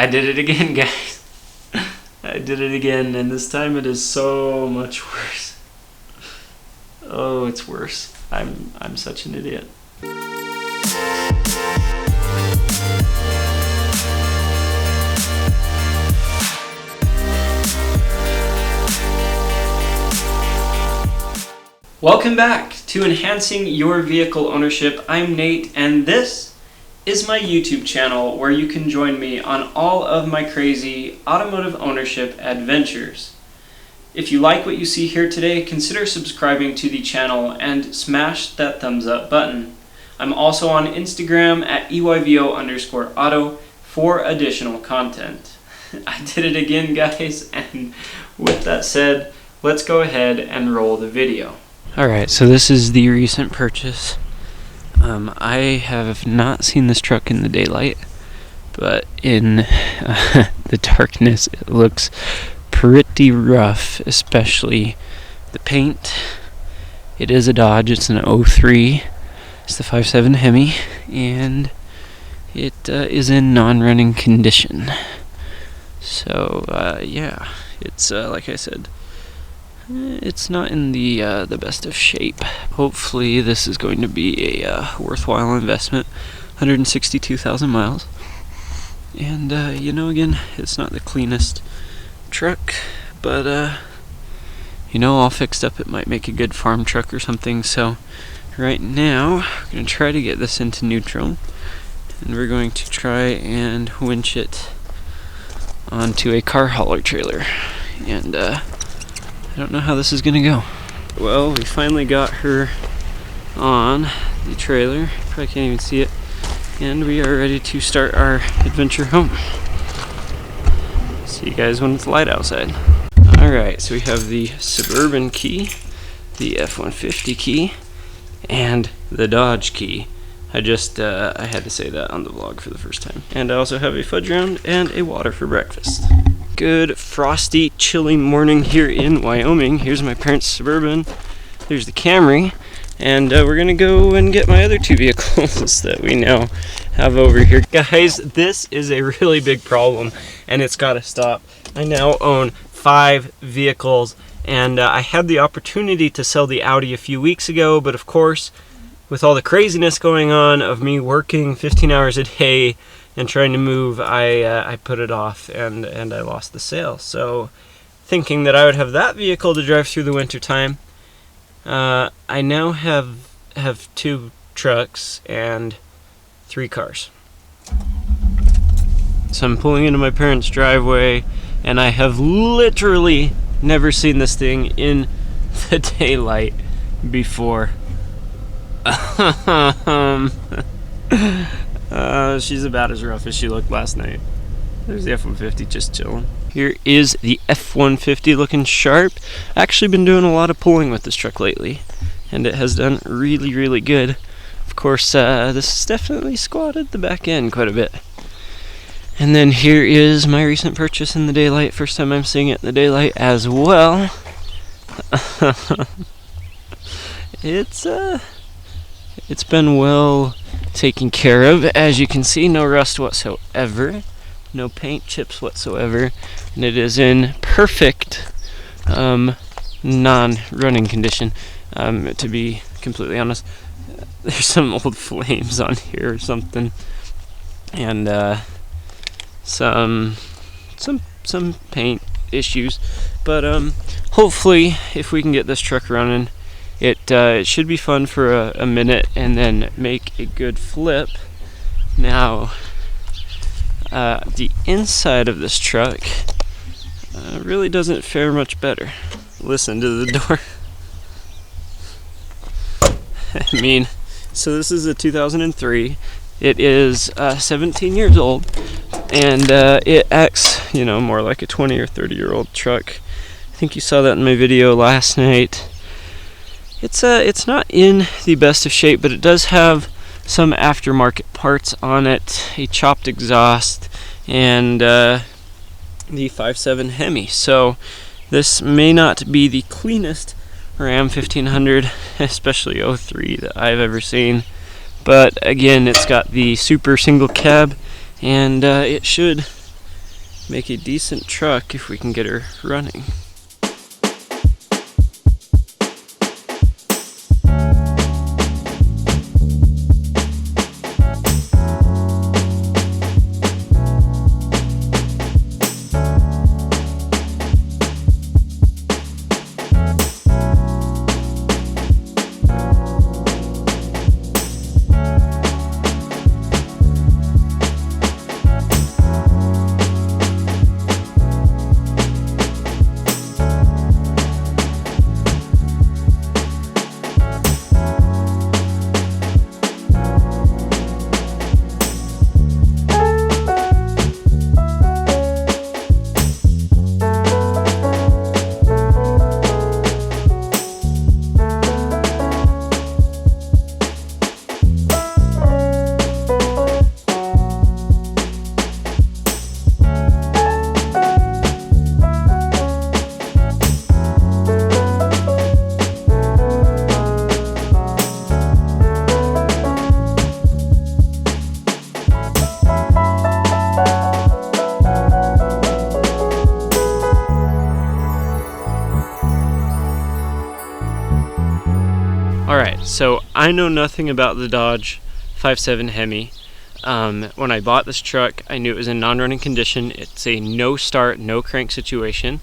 I did it again, guys. I did it again, and this time it is so much worse. Oh, it's worse. I'm such an idiot. Welcome back to Enhancing Your Vehicle Ownership. I'm Nate, and this is my YouTube channel where you can join me on all of my crazy automotive ownership adventures. If you like what you see here today, consider subscribing to the channel and smash that thumbs up button. I'm also on Instagram at EYVO_auto for additional content. I did it again, guys, and with that said, let's go ahead and roll the video. Alright, so this is the recent purchase. I have not seen this truck in the daylight, but in the darkness it looks pretty rough, especially the paint. It is a Dodge, it's an 03, it's the 5.7 Hemi, and it is in non-running condition. So yeah, it's like I said, it's not in the best of shape. Hopefully this is going to be a worthwhile investment. 162,000 miles. And you know, again, it's not the cleanest truck, but you know, all fixed up, it might make a good farm truck or something. So right now I'm going to try to get this into neutral, and we're going to try and winch it onto a car hauler trailer. And I don't know how this is gonna go. Well, we finally got her on the trailer. Probably can't even see it. And we are ready to start our adventure home. See you guys when it's light outside. Alright, so we have the Suburban key, the F-150 key, and the Dodge key. I had to say that on the vlog for the first time. And I also have a fudge round and a water for breakfast. Good frosty, chilly morning here in Wyoming. Here's my parents' Suburban. There's the Camry. And we're gonna go and get my other two vehicles that we now have over here. Guys, this is a really big problem, and it's gotta stop. I now own 5 vehicles, and I had the opportunity to sell the Audi a few weeks ago, but of course, with all the craziness going on of me working 15 hours a day and trying to move, I put it off, and I lost the sale. So thinking that I would have that vehicle to drive through the winter time, I now have 2 trucks and 3 cars. So I'm pulling into my parents' driveway, and I have literally never seen this thing in the daylight before. She's about as rough as she looked last night. There's the F-150 just chilling. Here is the F-150 looking sharp. Actually been doing a lot of pulling with this truck lately, and it has done really, really good. Of course, this has definitely squatted the back end quite a bit. And then here is my recent purchase in the daylight. First time I'm seeing it in the daylight as well. It's been well taken care of. As you can see, no rust whatsoever, no paint chips whatsoever, and it is in perfect non-running condition. To be completely honest, there's some old flames on here or something, and some paint issues, but hopefully if we can get this truck running, it should be fun for a minute and then make a good flip. Now, the inside of this truck really doesn't fare much better. Listen to the door. I mean, so this is a 2003. It is 17 years old, and it acts, you know, more like a 20 or 30-year-old truck. I think you saw that in my video last night. It's not in the best of shape, but it does have some aftermarket parts on it, a chopped exhaust, and the 5.7 Hemi. So this may not be the cleanest Ram 1500, especially 03, that I've ever seen. But again, it's got the super single cab, and it should make a decent truck if we can get her running. Alright, so I know nothing about the Dodge 5.7 Hemi. When I bought this truck, I knew it was in non-running condition. It's a no start, no crank situation. In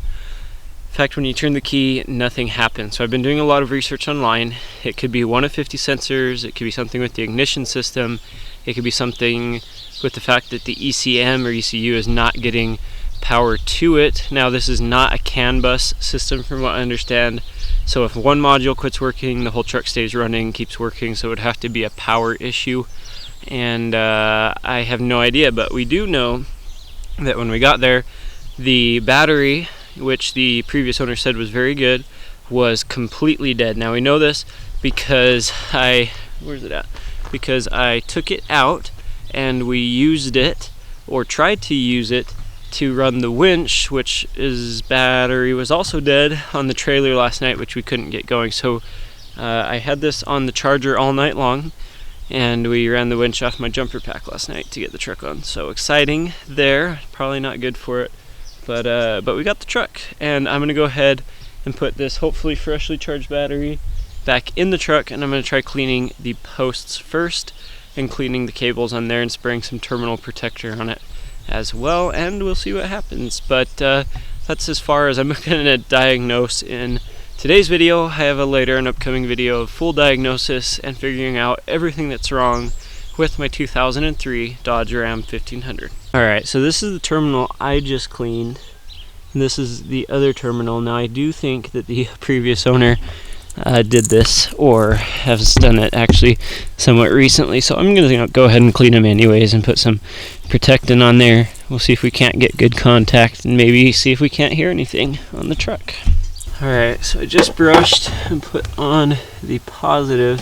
fact, when you turn the key, nothing happens. So I've been doing a lot of research online. It could be one of 50 sensors, it could be something with the ignition system, it could be something with the fact that the ECM or ECU is not getting power to it. Now, this is not a CAN bus system from what I understand. So if one module quits working, the whole truck stays running, keeps working, so it would have to be a power issue. And I have no idea, but we do know that when we got there, the battery, which the previous owner said was very good, was completely dead. Now we know this because because I took it out and we used it, or tried to use it, to run the winch, which his battery was also dead on the trailer last night, which we couldn't get going. So I had this on the charger all night long, and we ran the winch off my jumper pack last night to get the truck on. So exciting there, probably not good for it, but we got the truck, and I'm gonna go ahead and put this hopefully freshly charged battery back in the truck, and I'm gonna try cleaning the posts first and cleaning the cables on there and spraying some terminal protector on it as well, and we'll see what happens. But that's as far as I'm going to diagnose in today's video. I have a later and upcoming video of full diagnosis and figuring out everything that's wrong with my 2003 Dodge Ram 1500. Alright, so this is the terminal I just cleaned, and this is the other terminal. Now I do think that the previous owner did this, or has done it actually somewhat recently, so I'm going to go ahead and clean them anyways and put some protectant on there. We'll see if we can't get good contact, and maybe see if we can't hear anything on the truck. Alright, so I just brushed and put on the positive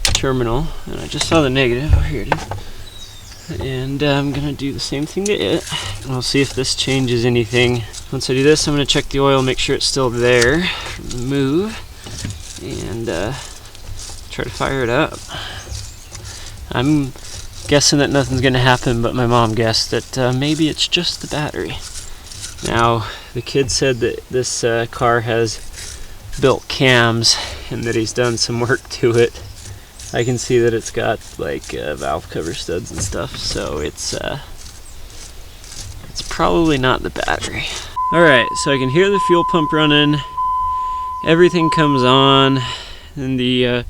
terminal, and I just saw the negative. Oh, here it is. And I'm going to do the same thing to it, and we'll see if this changes anything. Once I do this, I'm going to check the oil, make sure it's still there from the move, and try to fire it up. I'm guessing that nothing's going to happen, but my mom guessed that maybe it's just the battery. Now, the kid said that this car has built cams and that he's done some work to it. I can see that it's got like valve cover studs and stuff, so it's probably not the battery. Alright, so I can hear the fuel pump running. Everything comes on, and the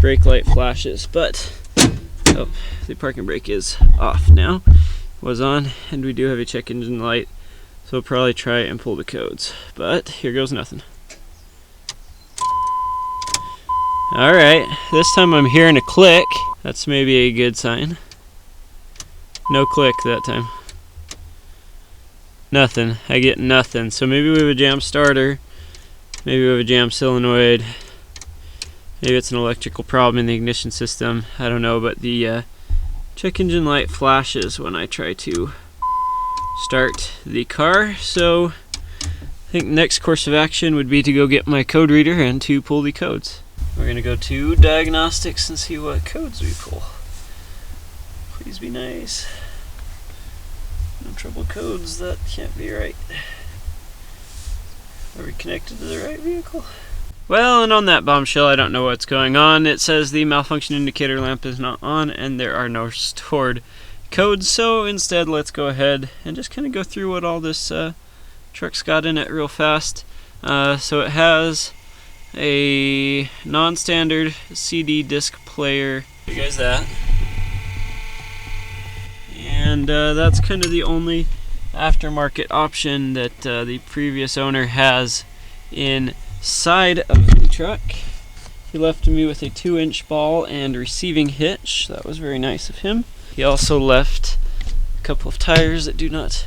brake light flashes, but oh, the parking brake is off now. Was on, and we do have a check engine light, so we'll probably try and pull the codes, but here goes nothing. Alright, this time I'm hearing a click. That's maybe a good sign. No click that time. Nothing. I get nothing. So maybe we have a jam starter. Maybe we have a jam solenoid. Maybe it's an electrical problem in the ignition system. I don't know, but the check engine light flashes when I try to start the car. So I think next course of action would be to go get my code reader and to pull the codes. We're going to go to diagnostics and see what codes we pull. Please be nice. No trouble codes, that can't be right. Are we connected to the right vehicle? Well, and on that bombshell, I don't know what's going on. It says the malfunction indicator lamp is not on and there are no stored codes, so instead let's go ahead and just kind of go through what all this truck's got in it real fast. So it has a non-standard CD disc player. You guys that. And that's kind of the only aftermarket option that the previous owner has inside of the truck. He left me with a 2-inch ball and receiving hitch. That was very nice of him. He also left a couple of tires that do not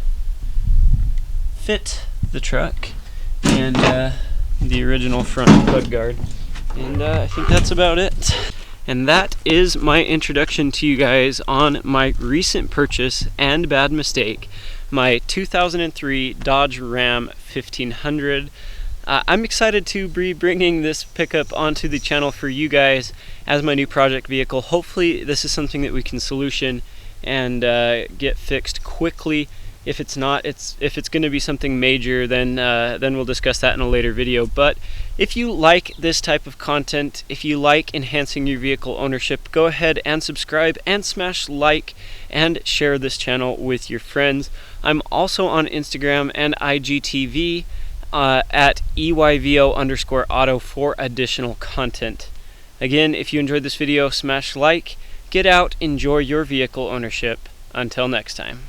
fit the truck and the original front plug guard. And I think that's about it. And that is my introduction to you guys on my recent purchase and bad mistake, my 2003 Dodge Ram 1500. I'm excited to be bringing this pickup onto the channel for you guys as my new project vehicle. Hopefully this is something that we can solution and get fixed quickly. If it's not, if it's going to be something major, then we'll discuss that in a later video. But if you like this type of content, if you like enhancing your vehicle ownership, go ahead and subscribe and smash like and share this channel with your friends. I'm also on Instagram and IGTV at EYVO_auto for additional content. Again, if you enjoyed this video, smash like, get out, enjoy your vehicle ownership. Until next time.